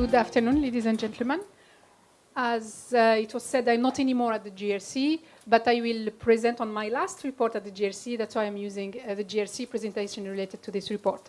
Good afternoon, ladies and gentlemen. As it was said, I'm not anymore at the GRC, but I will present on my last report at the GRC. That's why I'm using the GRC presentation related to this report.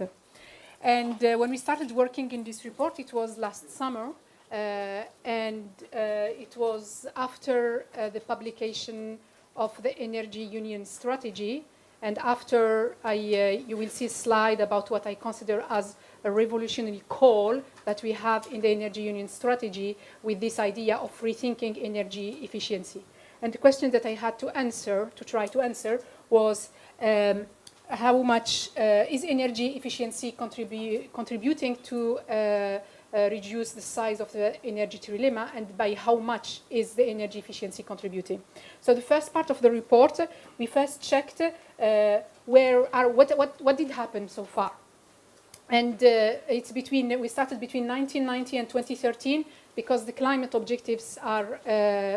And when we started working in this report, it was last summer, and it was after the publication of the Energy Union strategy, and after you will see a slide about what I consider as a revolutionary call that we have in the Energy Union strategy with this idea of rethinking energy efficiency. And the question that I had to answer, to try to answer, was how much is energy efficiency contributing to reduce the size of the energy trilemma, and by how much is the energy efficiency contributing. So the first part of the report, we first checked what did happen so far. And it's we started between 1990 and 2013 because the climate objectives are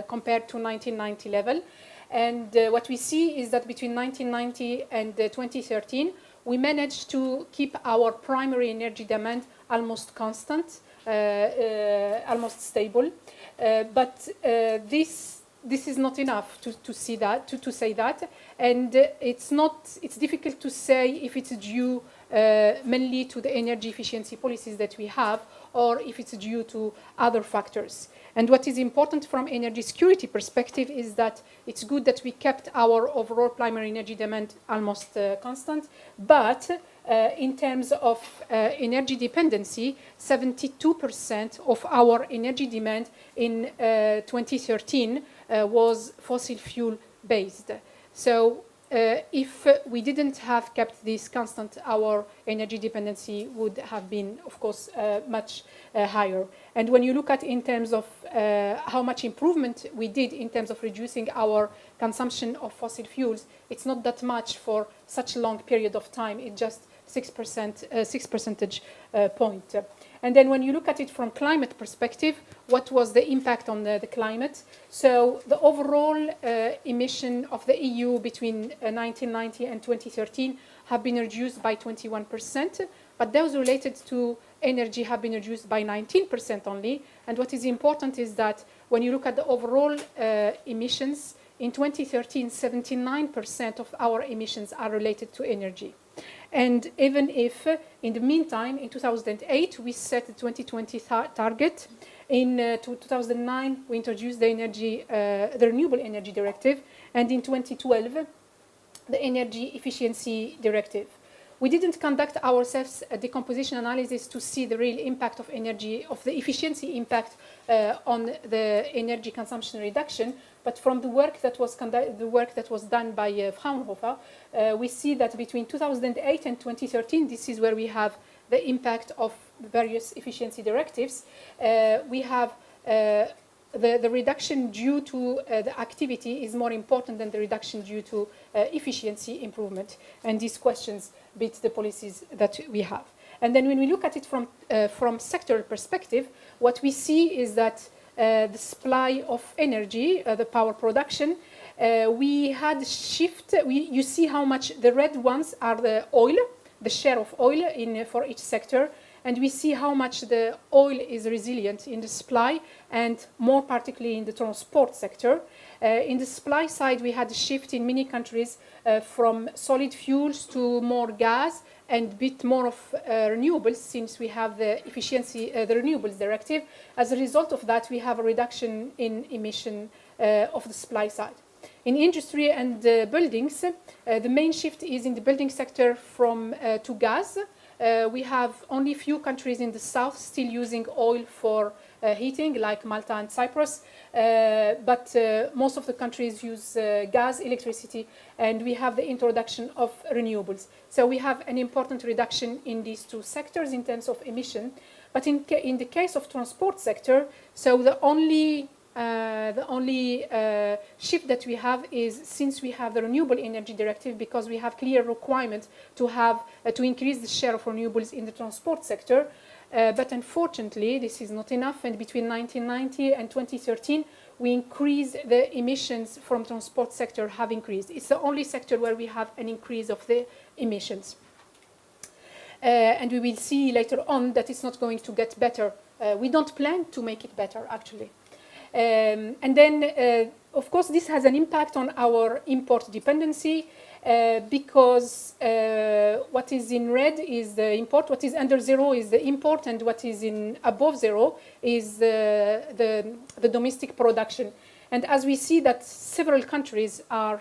compared to 1990 level. And what we see is that between 1990 and 2013, we managed to keep our primary energy demand almost constant, almost stable. But this is not enough to say that. And it's difficult to say if it's due mainly to the energy efficiency policies that we have, or if it's due to other factors. And what is important from energy security perspective is that it's good that we kept our overall primary energy demand almost constant, but in terms of energy dependency, 72% of our energy demand in 2013 was fossil fuel based. So if we didn't have kept this constant, our energy dependency would have been, of course, much higher. And when you look at in terms of how much improvement we did in terms of reducing our consumption of fossil fuels, it's not that much for such a long period of time. It's just 6 percentage point. And then when you look at it from climate perspective, what was the impact on the climate? So the overall emission of the EU between 1990 and 2013 have been reduced by 21%, but those related to energy have been reduced by 19% only. And what is important is that when you look at the overall emissions, in 2013, 79% of our emissions are related to energy. And even if, in the meantime, in 2008, we set the 2020 target. In 2009, we introduced the Renewable Energy Directive, and in 2012, the Energy Efficiency Directive. We didn't conduct ourselves a decomposition analysis to see the real impact of energy, of the efficiency impact on the energy consumption reduction. But from the work that was done by Fraunhofer, we see that between 2008 and 2013, this is where we have the impact of various efficiency directives. We have the reduction due to the activity is more important than the reduction due to efficiency improvement. And these questions beat the policies that we have. And then when we look at it from sectoral perspective, what we see is that the supply of energy, the power production, we had shift. You see how much the red ones are the oil, the share of oil for each sector. And we see how much the oil is resilient in the supply, and more particularly in the transport sector. In the supply side, we had a shift in many countries from solid fuels to more gas and a bit more of renewables, since we have the efficiency, the renewables directive. As a result of that, we have a reduction in emission of the supply side. In industry and buildings, the main shift is in the building sector to gas. We have only few countries in the south still using oil for heating, like Malta and Cyprus, but most of the countries use gas, electricity, and we have the introduction of renewables. So we have an important reduction in these two sectors in terms of emission. But in the case of transport sector, so the only shift that we have is, since we have the Renewable Energy Directive, because we have clear requirement to increase the share of renewables in the transport sector. But unfortunately, this is not enough. And between 1990 and 2013, we increased the emissions from transport sector have increased. It's the only sector where we have an increase of the emissions. And we will see later on that it's not going to get better we don't plan to make it better, actually. And then, of course, this has an impact on our import dependency because what is in red is the import, what is under 0 is the import, and what is in above 0 is the domestic production. And as we see that several countries are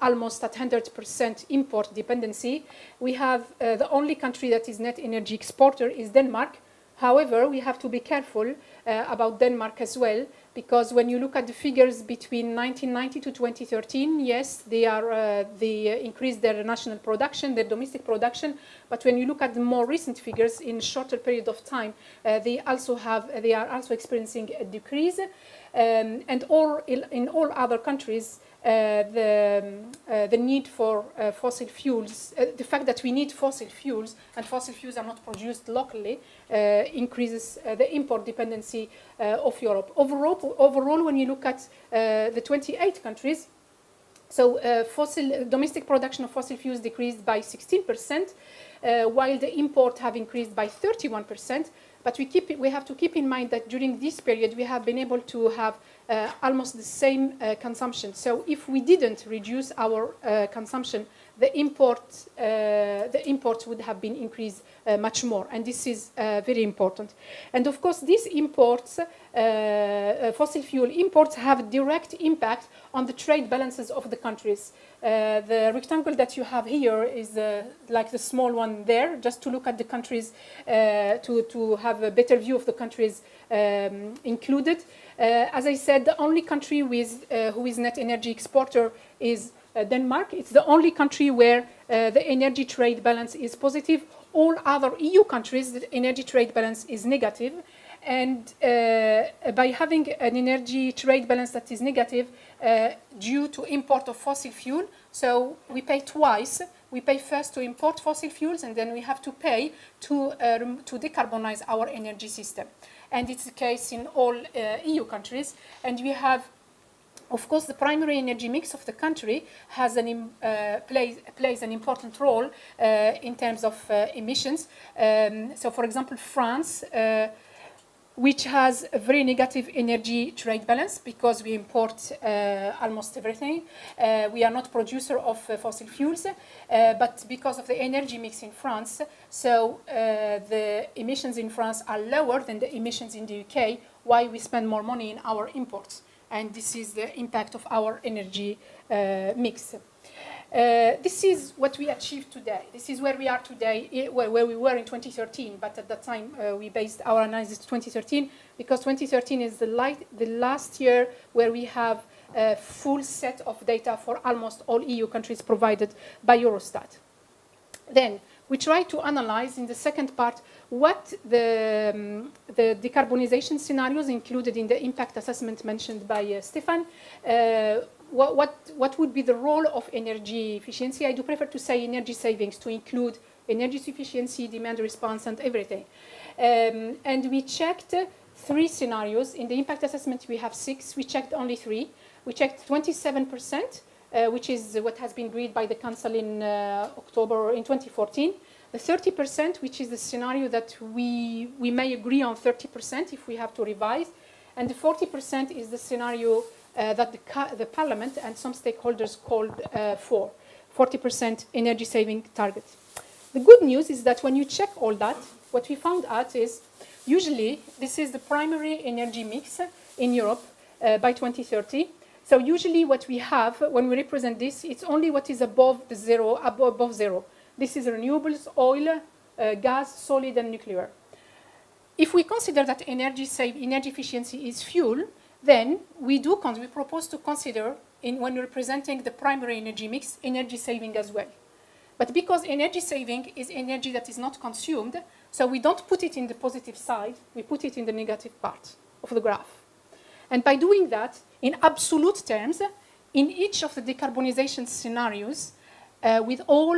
almost at 100% import dependency, we have the only country that is net energy exporter is Denmark. However, we have to be careful about Denmark as well, because when you look at the figures between 1990 to 2013, yes, they increased their national production, their domestic production, but when you look at the more recent figures in shorter period of time, they are also experiencing a decrease, and in all other countries, the need for fossil fuels, the fact that we need fossil fuels and fossil fuels are not produced locally increases the import dependency of Europe. Overall, when you look at the 28 countries, so domestic production of fossil fuels decreased by 16%, while the import have increased by 31%. But we have to keep in mind that during this period, we have been able to have almost the same consumption. So if we didn't reduce our consumption, the imports would have been increased much more. And this is very important. And of course, these imports, fossil fuel imports, have a direct impact on the trade balances of the countries. The rectangle that you have here is like the small one there, just to look at the countries, to have a better view of the countries included. As I said, the only country who is net energy exporter is Denmark. It's the only country where the energy trade balance is positive. All other EU countries, the energy trade balance is negative. And by having an energy trade balance that is negative due to import of fossil fuel, so we pay twice. We pay first to import fossil fuels, and then we have to pay to decarbonize our energy system. And it's the case in all EU countries. And we have, of course, the primary energy mix of the country has plays an important role in terms of emissions. So, for example, France, which has a very negative energy trade balance because we import almost everything. We are not producer of fossil fuels, but because of the energy mix in France, so the emissions in France are lower than the emissions in the UK, why we spend more money in our imports. And this is the impact of our energy mix. This is what we achieved today. This is where we are today, where we were in 2013. But at that time, we based our analysis 2013 because 2013 is the last year where we have a full set of data for almost all EU countries provided by Eurostat. Then we try to analyze in the second part what the decarbonization scenarios included in the impact assessment mentioned by Stefan. What would be the role of energy efficiency? I do prefer to say energy savings to include energy sufficiency, demand response, and everything. And we checked 3 scenarios. In the impact assessment, we have 6. We checked only 3. We checked 27%, which is what has been agreed by the Council in October in 2014. The 30%, which is the scenario that we may agree on 30% if we have to revise. And the 40% is the scenario that the Parliament and some stakeholders called for 40% energy saving target. The good news is that when you check all that, what we found out is usually this is the primary energy mix in Europe by 2030. So usually what we have when we represent this, it's only what is above zero. This is renewables, oil, gas, solid, and nuclear. If we consider that energy efficiency is fuel, then we propose to consider, when representing the primary energy mix, energy saving as well. But because energy saving is energy that is not consumed, so we don't put it in the positive side, we put it in the negative part of the graph. And by doing that, in absolute terms, in each of the decarbonization scenarios, with all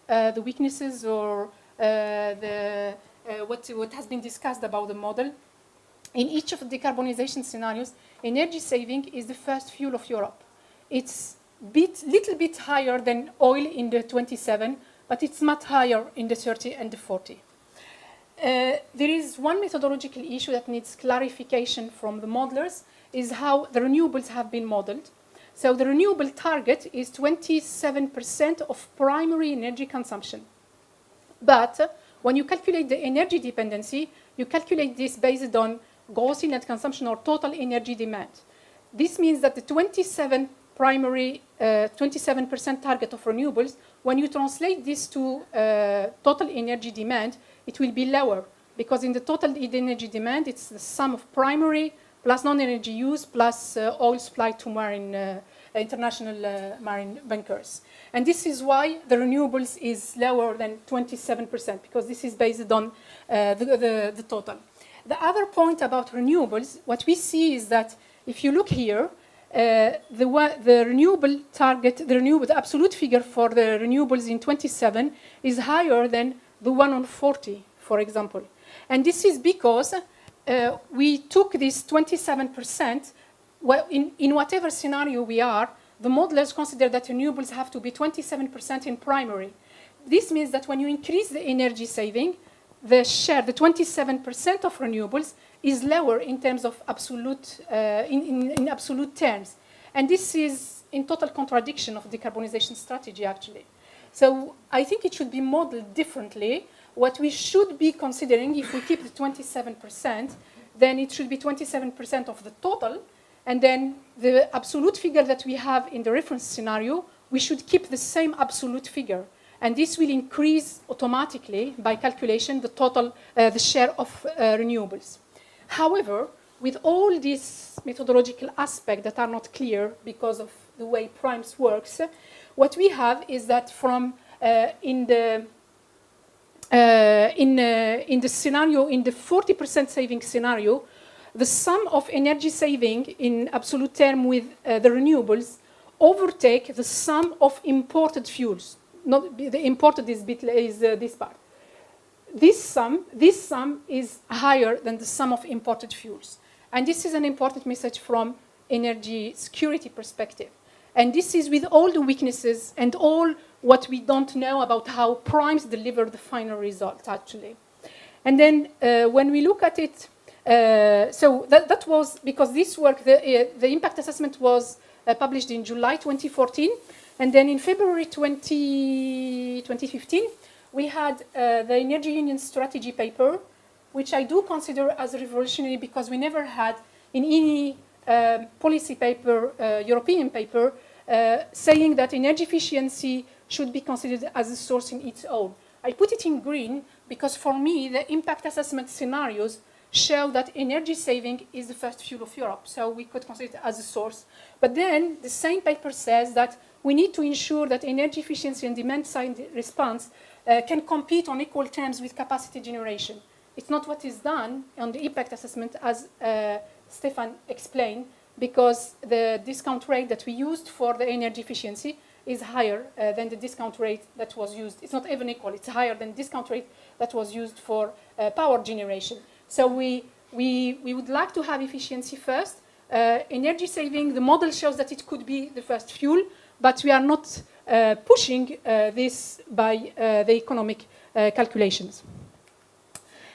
the weaknesses or what has been discussed about the model, in each of the decarbonization scenarios, energy saving is the first fuel of Europe. It's little bit higher than oil in the 27, but it's much higher in the 30 and the 40. there is one methodological issue that needs clarification from the modelers, is how the renewables have been modeled. So the renewable target is 27% of primary energy consumption. But when you calculate the energy dependency, you calculate this based on gross net consumption or total energy demand. This means that the 27% target of renewables, when you translate this to total energy demand, it will be lower, because in the total energy demand, it's the sum of primary plus non-energy use plus oil supply to marine, international marine bunkers. And this is why the renewables is lower than 27%, because this is based on the total. The other point about renewables, what we see is that if you look here, the renewable target, the absolute figure for the renewables in 27 is higher than the one on 40, for example. And this is because we took this 27%, well, in whatever scenario we are, the modelers consider that renewables have to be 27% in primary. This means that when you increase the energy saving, the share, the 27% of renewables, is lower in terms of absolute, in absolute terms. And this is in total contradiction of decarbonization strategy, actually. So I think it should be modeled differently. What we should be considering, if we keep the 27%, then it should be 27% of the total. And then the absolute figure that we have in the reference scenario, we should keep the same absolute figure. And this will increase automatically, by calculation, the total, the share of renewables. However, with all these methodological aspects that are not clear because of the way primes works, what we have is that from in the scenario, in the 40% saving scenario, the sum of energy saving in absolute term with the renewables overtake the sum of imported fuels. Not the imported is this part. This sum is higher than the sum of imported fuels. And this is an important message from energy security perspective. And this is with all the weaknesses and all what we don't know about how primes deliver the final result, actually. And then when we look at it, so that was because this work, the impact assessment was published in July 2014. And then in February 2015, we had the Energy Union strategy paper, which I do consider as revolutionary because we never had in any policy paper, European paper, saying that energy efficiency should be considered as a source in its own. I put it in green because for me, the impact assessment scenarios show that energy saving is the first fuel of Europe. So we could consider it as a source. But then the same paper says that we need to ensure that energy efficiency and demand side response can compete on equal terms with capacity generation. It's not what is done on the impact assessment, as Stefan explained, because the discount rate that we used for the energy efficiency is higher than the discount rate that was used. It's not even equal. It's higher than the discount rate that was used for power generation. So we would like to have efficiency first. Energy saving, the model shows that it could be the first fuel, but we are not pushing this by the economic calculations.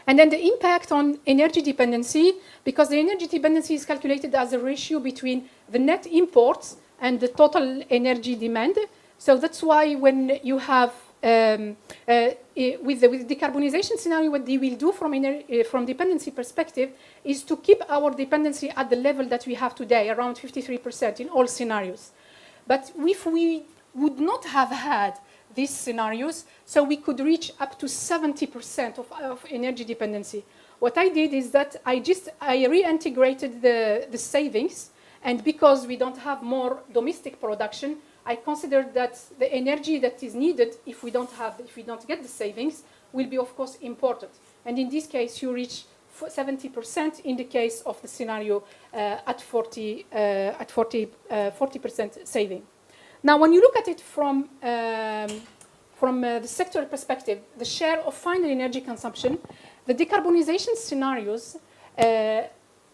And then the impact on energy dependency, because the energy dependency is calculated as a ratio between the net imports and the total energy demand. So that's why when you have, with the decarbonization scenario, what they will do from dependency perspective is to keep our dependency at the level that we have today, around 53% in all scenarios. But if we would not have had these scenarios, so we could reach up to 70% of energy dependency. What I did is that I reintegrated the savings, and because we don't have more domestic production, I considered that the energy that is needed if we don't get the savings will be, of course, imported. And in this case, you reach 70% in the case of the scenario at 40% saving. Now, when you look at it from the sector perspective, the share of final energy consumption, the decarbonization scenarios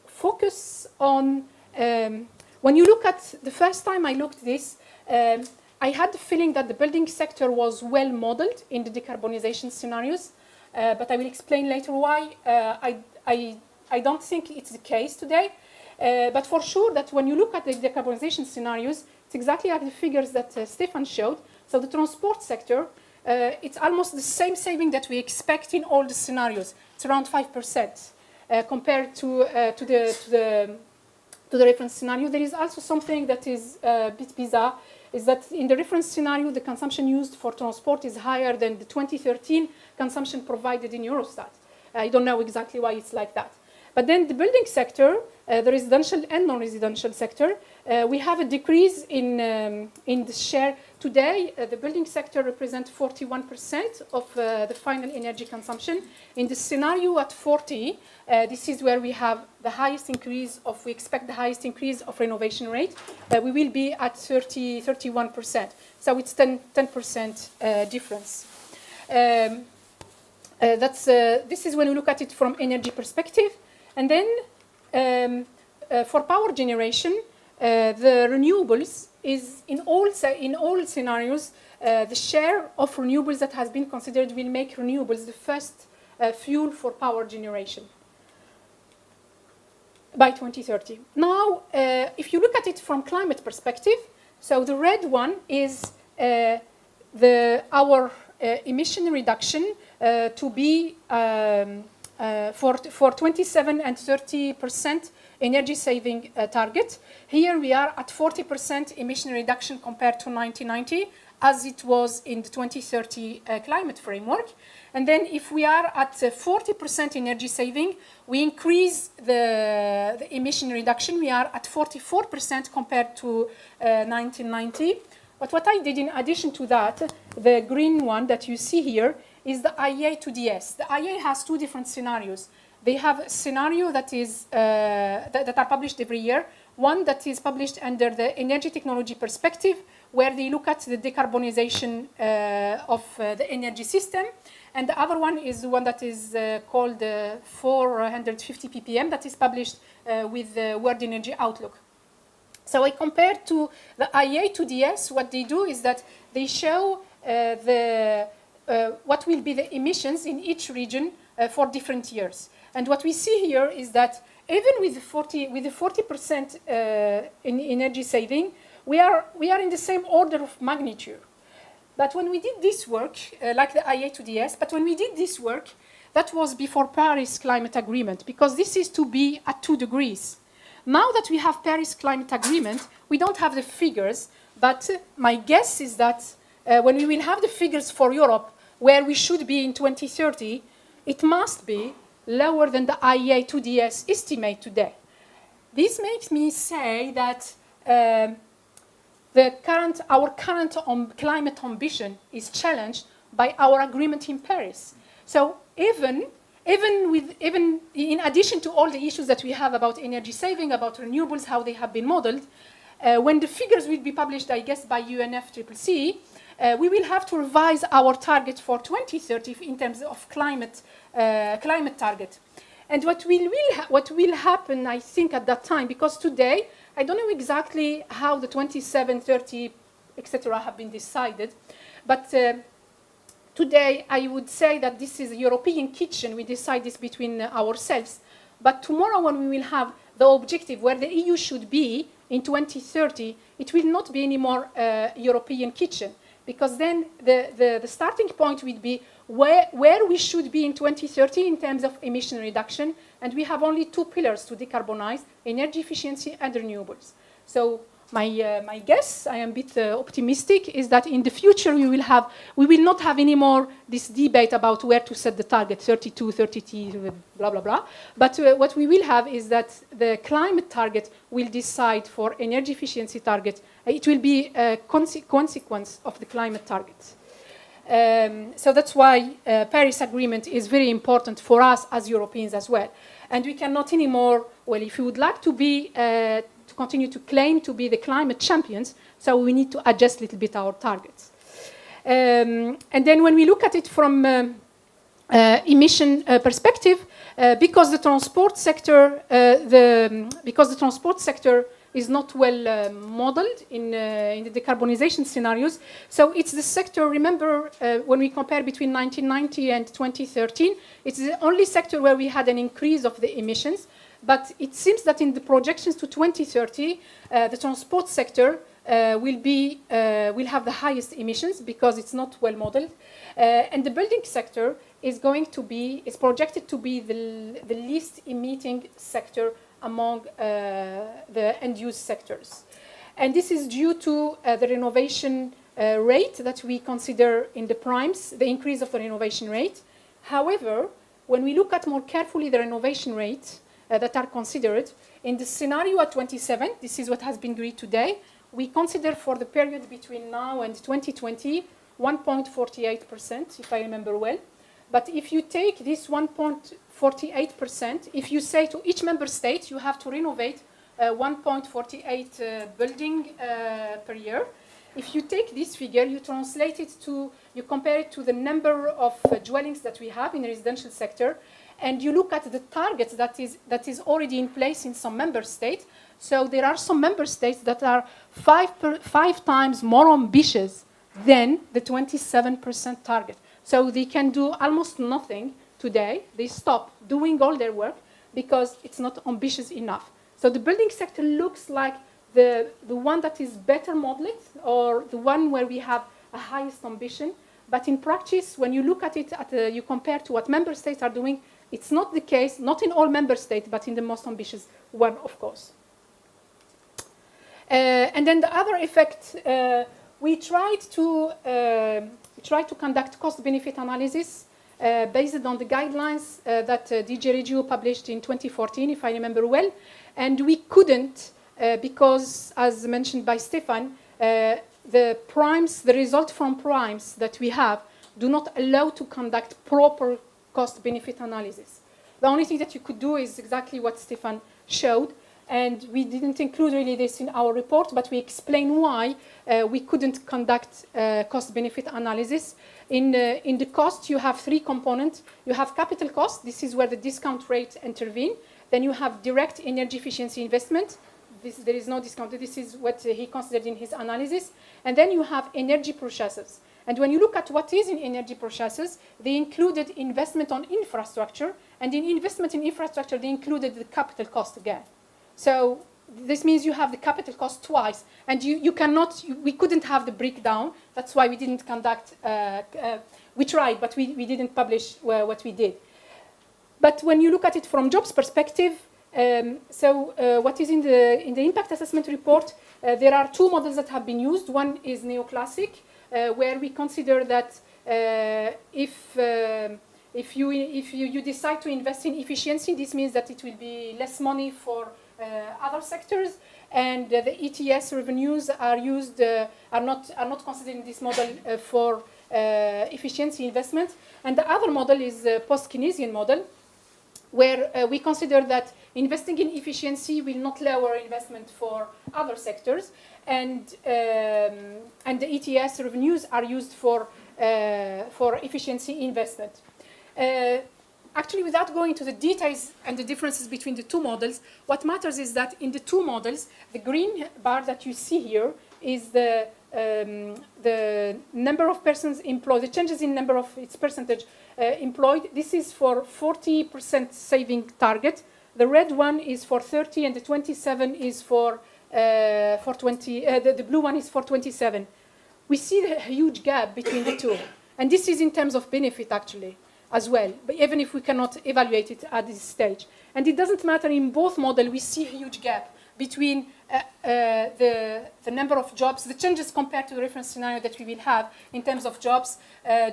focus on, when you look at, the first time I looked at this, I had the feeling that the building sector was well modeled in the decarbonization scenarios. but I will explain later why I don't think it's the case today. But for sure that when you look at the decarbonization scenarios, it's exactly like the figures that Stefan showed. So the transport sector, it's almost the same saving that we expect in all the scenarios. It's around 5% compared to the reference scenario. There is also something that is a bit bizarre, is that in the reference scenario, the consumption used for transport is higher than the 2013 consumption provided in Eurostat. I don't know exactly why it's like that. But then the building sector, the residential and non-residential sector, we have a decrease in the share. Today, the building sector represents 41% of the final energy consumption. In the scenario at 40, this is where we have the highest increase of, we expect the highest increase of renovation rate. We will be at 31%. So it's 10% difference. This is when we look at it from energy perspective. And then for power generation, the renewables is in all scenarios, the share of renewables that has been considered will make renewables the first fuel for power generation by 2030. Now, if you look at it from climate perspective, so the red one is our emission reduction to be for 27 and 30% energy saving target. Here we are at 40% emission reduction compared to 1990, as it was in the 2030 climate framework. And then if we are at 40% energy saving, we increase the emission reduction. We are at 44% compared to 1990. But what I did in addition to that, the green one that you see here, is the IEA to DS. The IEA has two different scenarios. They have a scenario that is that are published every year. One that is published under the energy technology perspective, where they look at the decarbonization of the energy system. And the other one is the one that is called 450 ppm, that is published with the World Energy Outlook. So I compared to the IEA to DS. What they do is that they show what will be the emissions in each region for different years. And what we see here is that even with the 40% in energy saving, we are in the same order of magnitude. But when we did this work, like the IEA to DS, but when we did this work, that was before Paris Climate Agreement, because this is to be at 2 degrees. Now that we have Paris Climate Agreement, we don't have the figures, but my guess is that when we will have the figures for Europe, where we should be in 2030, it must be lower than the IEA 2DS estimate today. This makes me say that our current climate ambition is challenged by our agreement in Paris. So even in addition to all the issues that we have about energy saving, about renewables, how they have been modeled, when the figures will be published, I guess, by UNFCCC, we will have to revise our target for 2030 in terms of climate target. And what will happen, I think, at that time, because today, I don't know exactly how the 27, 30, etc. have been decided, but today I would say that this is a European kitchen. We decide this between ourselves. But tomorrow when we will have the objective where the EU should be in 2030, it will not be anymore a European kitchen. Because then the starting point would be where we should be in 2030 in terms of emission reduction, and we have only 2 pillars to decarbonize: energy efficiency and renewables. So my guess, I am a bit optimistic, is that in the future we will not have anymore this debate about where to set the target, 32, 30, blah, blah, blah. But what we will have is that the climate target will decide for energy efficiency target. It will be a consequence of the climate targets. So that's why Paris Agreement is very important for us as Europeans as well. And we cannot anymore, well, if we would like to be to continue to claim to be the climate champions, so we need to adjust a little bit our targets. And then when we look at it from emission perspective, because the transport sector is not well modeled in the decarbonization scenarios. So it's the sector, remember, when we compare between 1990 and 2013, it's the only sector where we had an increase of the emissions. But it seems that in the projections to 2030, the transport sector will have the highest emissions because it's not well modeled. And the building sector is projected to be the least emitting sector among the end-use sectors. And this is due to the renovation rate that we consider in the primes, the increase of the renovation rate. However, when we look at more carefully the renovation rate that are considered, in the scenario at 27, this is what has been agreed today, we consider for the period between now and 2020, 1.48%, if I remember well. But if you take this 1.48%, if you say to each member state, you have to renovate 1.48 building per year. If you take this figure, you translate it to, you compare it to the number of dwellings that we have in the residential sector, and you look at the targets that is already in place in some member states. So there are some member states that are five times more ambitious than the 27% target. So they can do almost nothing today. They stop doing all their work because it's not ambitious enough. So the building sector looks like the one that is better modeled, or the one where we have a highest ambition. But in practice, when you look at it, you compare to what member states are doing, it's not the case, not in all member states, but in the most ambitious one, of course. And then the other effect, we tried to conduct cost-benefit analysis based on the guidelines that DG Regio published in 2014, if I remember well. And we couldn't because, as mentioned by Stefan, the result from primes that we have do not allow to conduct proper cost-benefit analysis. The only thing that you could do is exactly what Stefan showed, and we didn't include really this in our report, but we explain why we couldn't conduct cost-benefit analysis. In the cost, you have three components. You have capital cost. This is where the discount rate intervene. Then you have direct energy efficiency investment. There is no discount. This is what he considered in his analysis. And then you have energy purchases. And when you look at what is in energy purchases, they included investment on infrastructure. And in investment in infrastructure, they included the capital cost again. So this means you have the capital cost twice. And we couldn't have the breakdown. That's why we didn't conduct, we tried, but we didn't publish what we did. But when you look at it from jobs perspective, what is in the impact assessment report, there are two models that have been used. One is neoclassic, where we consider that if you decide to invest in efficiency, this means that it will be less money for other sectors, and the ETS revenues are not considered in this model for efficiency investment. And the other model is the post-Keynesian model, where we consider that investing in efficiency will not lower investment for other sectors, and the ETS revenues are used for efficiency investment. Actually, without going to the details and the differences between the two models, what matters is that in the two models, the green bar that you see here is the number of persons employed, the changes in number of its percentage employed. This is for 40% saving target. The red one is for 30, and the 27 is for 20. The blue one is for 27. We see a huge gap between the two, and this is in terms of benefit actually as well. But even if we cannot evaluate it at this stage, and it doesn't matter in both models, we see a huge gap between the number of jobs, the changes compared to the reference scenario that we will have in terms of jobs,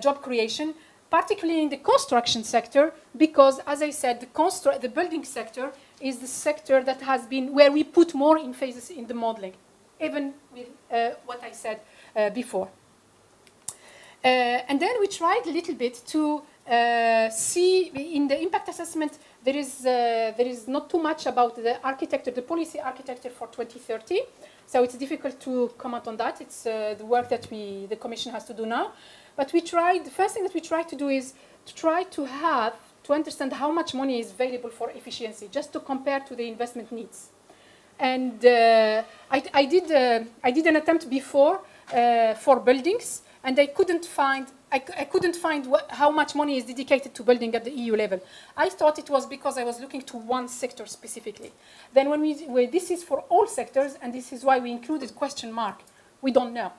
job creation, particularly in the construction sector, because, as I said, the building sector is the sector that has been where we put more emphasis in the modeling, even with what I said before. And then we tried a little bit to see in the impact assessment. There is not too much about the architecture, the policy architecture for 2030. So it's difficult to comment on that. It's the work that the Commission has to do now. But the first thing that we tried to do is to try to understand how much money is available for efficiency, just to compare to the investment needs. And I did an attempt before for buildings, and I couldn't find how much money is dedicated to building at the EU level. I thought it was because I was looking to one sector specifically. Then this is for all sectors, and this is why we included question mark. We don't know.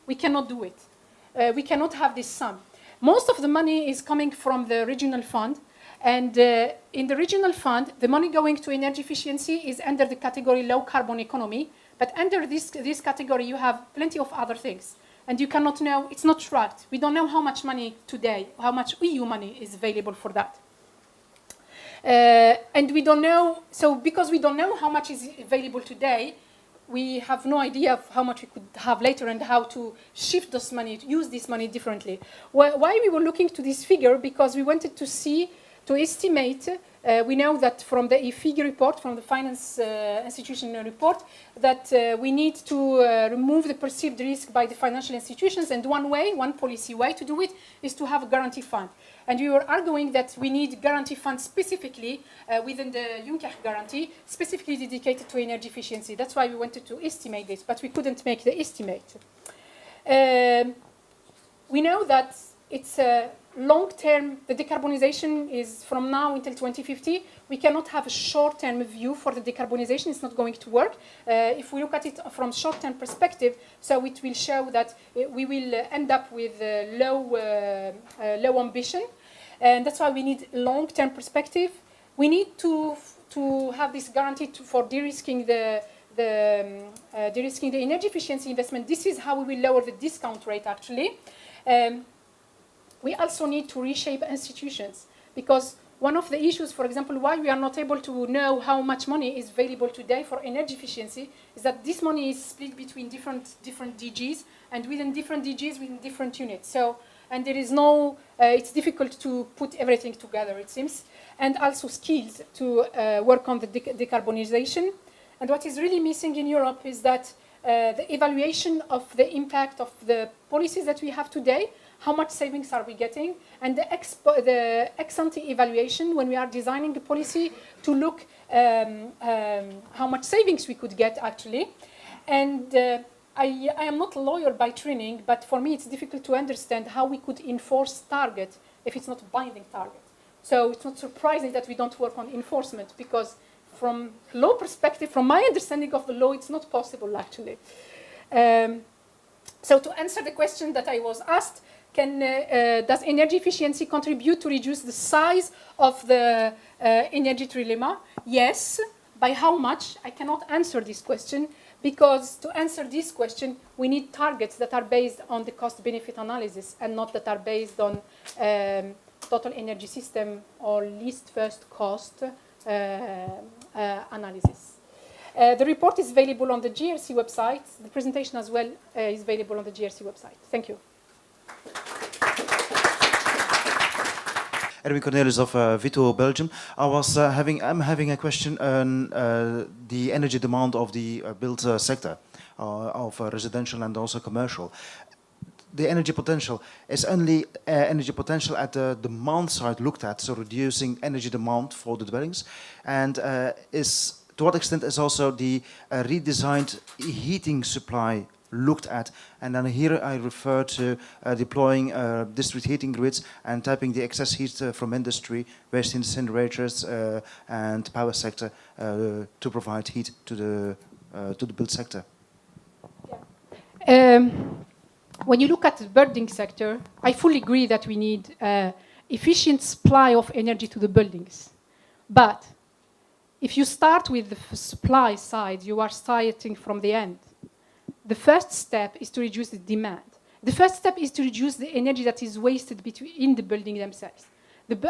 We cannot do it. We cannot have this sum. Most of the money is coming from the regional fund, and in the regional fund, the money going to energy efficiency is under the category low carbon economy, but under this category you have plenty of other things. And you cannot know, it's not tracked. We don't know how much money today, how much EU money is available for that. And we don't know, so because we don't know how much is available today, we have no idea of how much we could have later and how to shift this money, to use this money differently. Why we were looking to this figure? Because we wanted to estimate, we know that from the EFIG report, from the finance institution report, that we need to remove the perceived risk by the financial institutions, and one policy way to do it is to have a guarantee fund. And we were arguing that we need guarantee funds specifically within the Juncker guarantee, specifically dedicated to energy efficiency. That's why we wanted to estimate this, but we couldn't make the estimate. We know that it's a long-term, the decarbonization is from now until 2050. We cannot have a short-term view for the decarbonization. It's not going to work. If we look at it from short-term perspective, so it will show that we will end up with low ambition. And that's why we need long-term perspective. We need to have this guarantee for de-risking the energy efficiency investment. This is how we will lower the discount rate, actually. We also need to reshape institutions, because one of the issues, for example, why we are not able to know how much money is available today for energy efficiency is that this money is split between different DGs, and within different DGs, within different units. So, and there is no, it's difficult to put everything together, it seems, and also skills to work on the decarbonization. And what is really missing in Europe is that the evaluation of the impact of the policies that we have today, how much savings are we getting, and the ex-ante evaluation when we are designing a policy to look how much savings we could get actually. And I am not a lawyer by training, but for me it's difficult to understand how we could enforce target if it's not a binding target. So it's not surprising that we don't work on enforcement, because from law perspective, from my understanding of the law, it's not possible actually. So to answer the question that I was asked, does energy efficiency contribute to reduce the size of the energy trilemma? Yes. By how much? I cannot answer this question, because to answer this question, we need targets that are based on the cost-benefit analysis and not that are based on total energy system or least first cost analysis. The report is available on the GRC website. The presentation as well is available on the GRC website. Thank you. Erwin Cornelis of Vito, Belgium. I'm having a question on the energy demand of the built sector, of residential and also commercial. The energy potential is only energy potential at the demand side looked at, so reducing energy demand for the dwellings, and to what extent is also the redesigned heating supply looked at. And then here I refer to deploying district heating grids and tapping the excess heat from industry, waste incinerators and power sector to provide heat to the built sector. Yeah. When you look at the building sector, I fully agree that we need efficient supply of energy to the buildings. But if you start with the supply side, you are starting from the end. The first step is to reduce the demand. The first step is to reduce the energy that is wasted in the building themselves.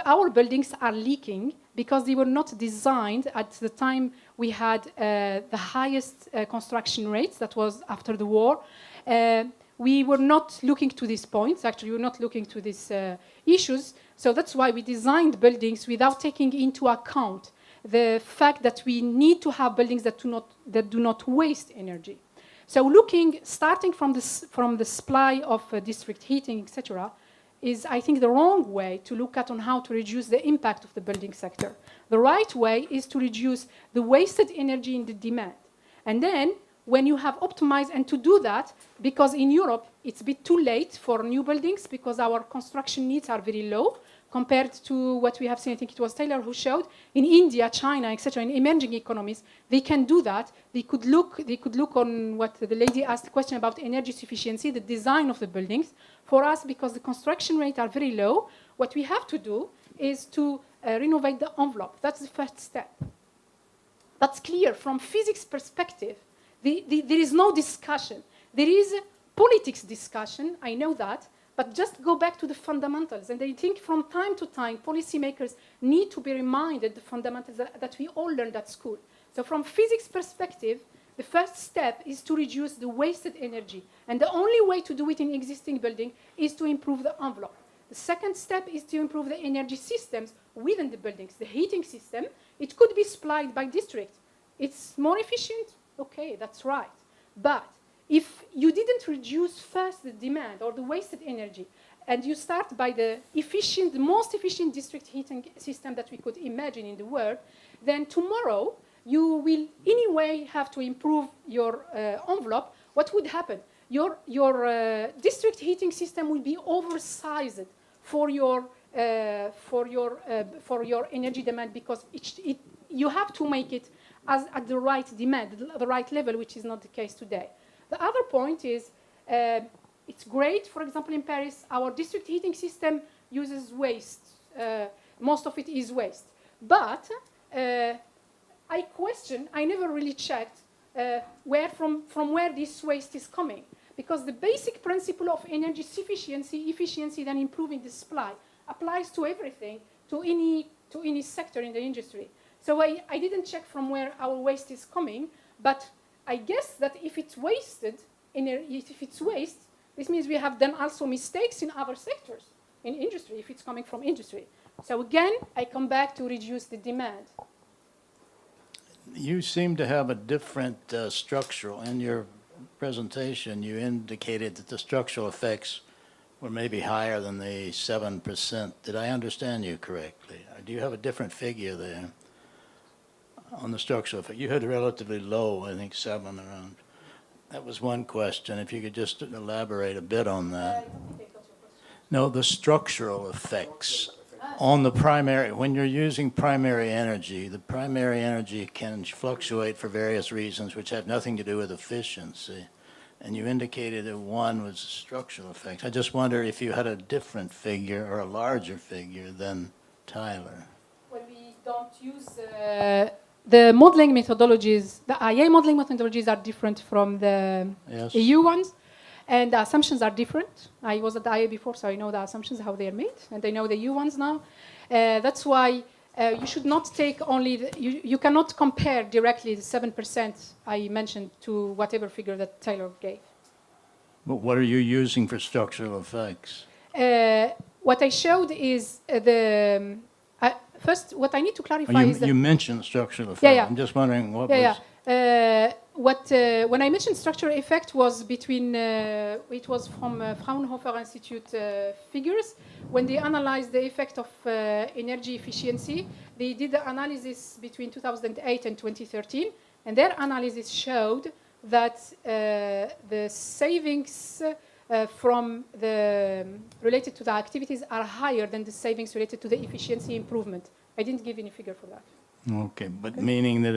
Our buildings are leaking because they were not designed at the time we had the highest construction rates, that was after the war. We were not looking to these points. Actually, we were not looking to these issues. So that's why we designed buildings without taking into account the fact that we need to have buildings that do not waste energy. So starting from the supply of district heating, etc., is, I think, the wrong way to look at on how to reduce the impact of the building sector. The right way is to reduce the wasted energy in the demand. And then when you have optimized, and to do that, because in Europe it's a bit too late for new buildings because our construction needs are very low compared to what we have seen. I think it was Taylor who showed in India, China, etc. In emerging economies, they can do that. They could look on what the lady asked, the question about energy sufficiency, the design of the buildings. For us, because the construction rates are very low, what we have to do is to renovate the envelope. That's the first step. That's clear from physics perspective. There is no discussion. There is a politics discussion, I know that, but just go back to the fundamentals. And I think from time to time, policymakers need to be reminded the fundamentals that we all learned at school. So from physics perspective, the first step is to reduce the wasted energy. And the only way to do it in existing building is to improve the envelope. The second step is to improve the energy systems within the buildings. The heating system, it could be supplied by district. It's more efficient. Okay, that's right. But if you didn't reduce first the demand or the wasted energy, and you start by the most efficient district heating system that we could imagine in the world, then tomorrow you will anyway have to improve your envelope. What would happen? Your district heating system will be oversized for your energy demand because you have to make it at the right demand, the right level, which is not the case today. The other point is, it's great, for example, in Paris, our district heating system uses waste. Most of it is waste. But I never really checked from where this waste is coming. Because the basic principle of energy efficiency, then improving the supply, applies to everything, to any sector in the industry. So I didn't check from where our waste is coming, but I guess that if it's wasted, this means we have done also mistakes in other sectors, in industry, if it's coming from industry. So again, I come back to reduce the demand. You seem to have a different structural. In your presentation, you indicated that the structural effects were maybe higher than the 7%. Did I understand you correctly? Or do you have a different figure there? On the structural effect, you had relatively low, I think 7 around. That was one question. If you could just elaborate a bit on that. No, the structural effects on the primary. When you're using primary energy, the primary energy can fluctuate for various reasons, which have nothing to do with efficiency. And you indicated that one was structural effects. I just wonder if you had a different figure or a larger figure than Tyler. When we don't use the modeling methodologies, the IA modeling methodologies are different from the EU ones, and the assumptions are different. I was at the IA before, so I know the assumptions, how they are made, and I know the EU ones now. That's why you should not take only, you cannot compare directly the 7% I mentioned to whatever figure that Taylor gave. But what are you using for structural effects? What I showed is first, what I need to clarify is that you mentioned structural effect. Yeah. I'm just wondering what when I mentioned structural effect was between, it was from Fraunhofer Institute figures. When they analyzed the effect of energy efficiency, they did the analysis between 2008 and 2013, and their analysis showed that the savings related to the activities are higher than the savings related to the efficiency improvement. I didn't give any figure for that. Okay, but meaning that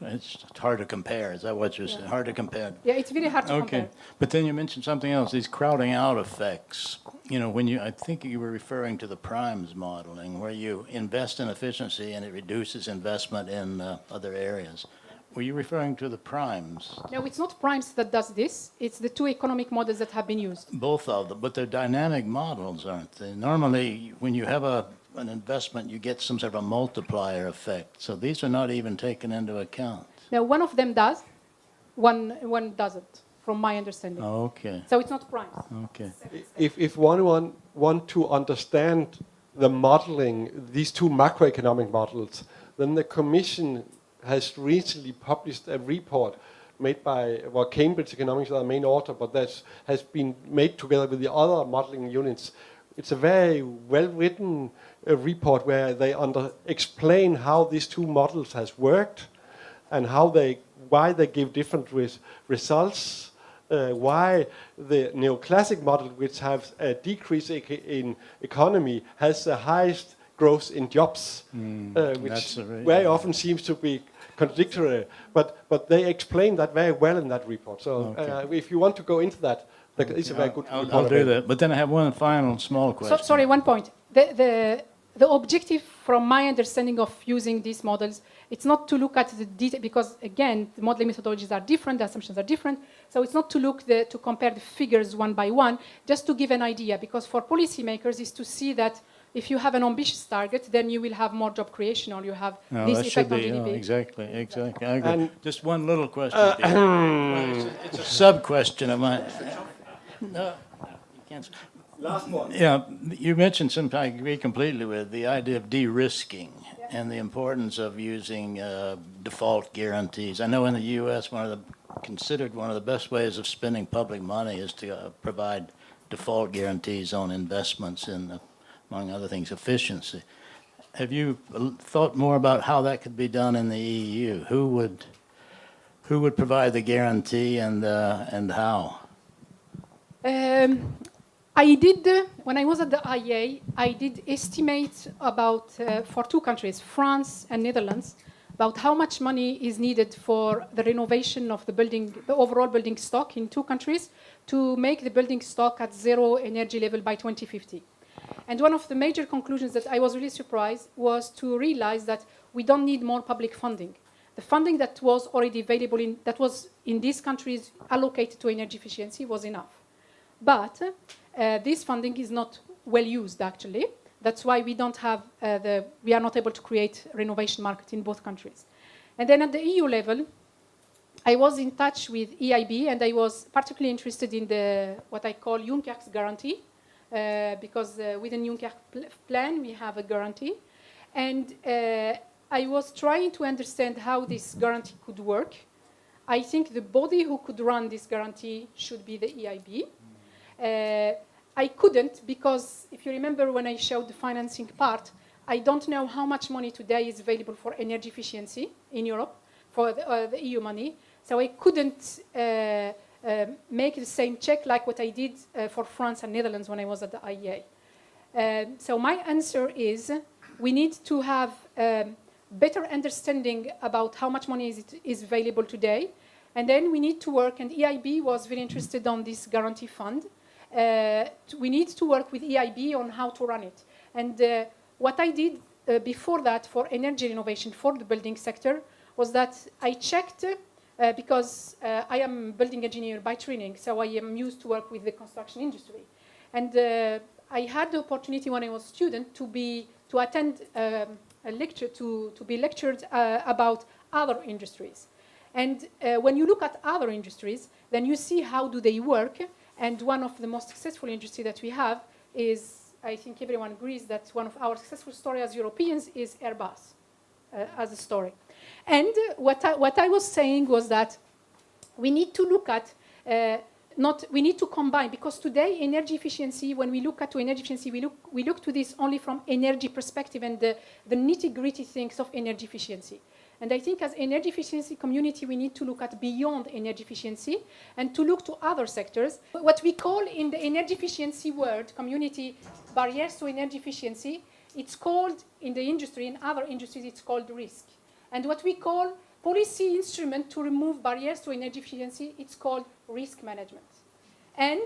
it's hard to compare. Is that what you're saying? Hard to compare. Yeah, it's very hard to compare. Okay, but then you mentioned something else, these crowding out effects. You know, I think you were referring to the primes modeling, where you invest in efficiency and it reduces investment in other areas. Were you referring to the primes? No, it's not primes that does this. It's the two economic models that have been used. Both of them, but they're dynamic models, aren't they? Normally, when you have an investment, you get some sort of a multiplier effect. So these are not even taken into account. Now, one of them does, one doesn't, from my understanding. Okay. So it's not primes. Okay. If one want to understand the modeling, these two macroeconomic models, then the Commission has recently published a report made by Cambridge Economics, are the main author, but that has been made together with the other modeling units. It's a very well-written report where they explain how these two models has worked and how they why they give different results, why the neoclassic model, which has a decrease in economy, has the highest growth in jobs, which very often seems to be contradictory. But they explain that very well in that report. So if you want to go into that, it's a very good report. I'll do that. But then I have one final small question. Sorry, one point. The objective, from my understanding of using these models, it's not to look at the detail, because again, the modeling methodologies are different, the assumptions are different. So it's not to to compare the figures one by one, just to give an idea. Because for policymakers, is to see that if you have an ambitious target, then you will have more job creation, or you have this effect on GDP. Exactly. I agree. And just one little question. It's a sub-question of mine. No, you can't. Last one. Yeah, you mentioned something I agree completely with, the idea of de-risking and the importance of using default guarantees. I know in the U.S. considered one of the best ways of spending public money is to provide default guarantees on investments in, among other things, efficiency. Have you thought more about how that could be done in the EU? Who would provide the guarantee and how? I did, when I was at the IEA, I did estimate about, for two countries, France and Netherlands, about how much money is needed for the renovation of the overall building stock in two countries to make the building stock at zero energy level by 2050. And one of the major conclusions that I was really surprised was to realize that we don't need more public funding. The funding that was already available, that was in these countries allocated to energy efficiency was enough. But this funding is not well used, actually. That's why we don't have we are not able to create renovation market in both countries. And then at the EU level, I was in touch with EIB, and I was particularly interested in what I call Juncker's guarantee, because within Juncker plan we have a guarantee, and I was trying to understand how this guarantee could work. I think the body who could run this guarantee should be the EIB. I couldn't, because if you remember when I showed the financing part, I don't know how much money today is available for energy efficiency in Europe for the EU money. So I couldn't make the same check like what I did for France and Netherlands when I was at the IEA. So my answer is we need to have better understanding about how much money is available today. And then we need to work, and EIB was very interested on this guarantee fund. We need to work with EIB on how to run it. And what I did before that for energy renovation for the building sector was that I checked, because I am a building engineer by training, so I am used to work with the construction industry. And I had the opportunity when I was a student to attend a lecture, to be lectured about other industries. And when you look at other industries, then you see how do they work. And one of the most successful industries that we have is, I think everyone agrees that one of our successful stories as Europeans is Airbus as a story. And what I was saying was that we need to look at, we need to combine, because today energy efficiency, when we look at energy efficiency, we look to this only from energy perspective and the nitty-gritty things of energy efficiency. And I think as energy efficiency community, we need to look at beyond energy efficiency and to look to other sectors. What we call in the energy efficiency world community barriers to energy efficiency, it's called in the industry, in other industries, it's called risk. And what we call policy instrument to remove barriers to energy efficiency, it's called risk management. And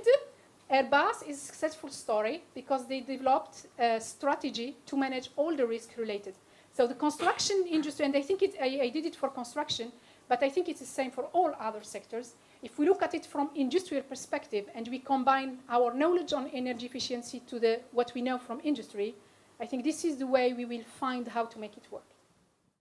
Airbus is a successful story because they developed a strategy to manage all the risk related. So the construction industry, and I think I did it for construction, but I think it's the same for all other sectors. If we look at it from industrial perspective and we combine our knowledge on energy efficiency to what we know from industry, I think this is the way we will find how to make it work.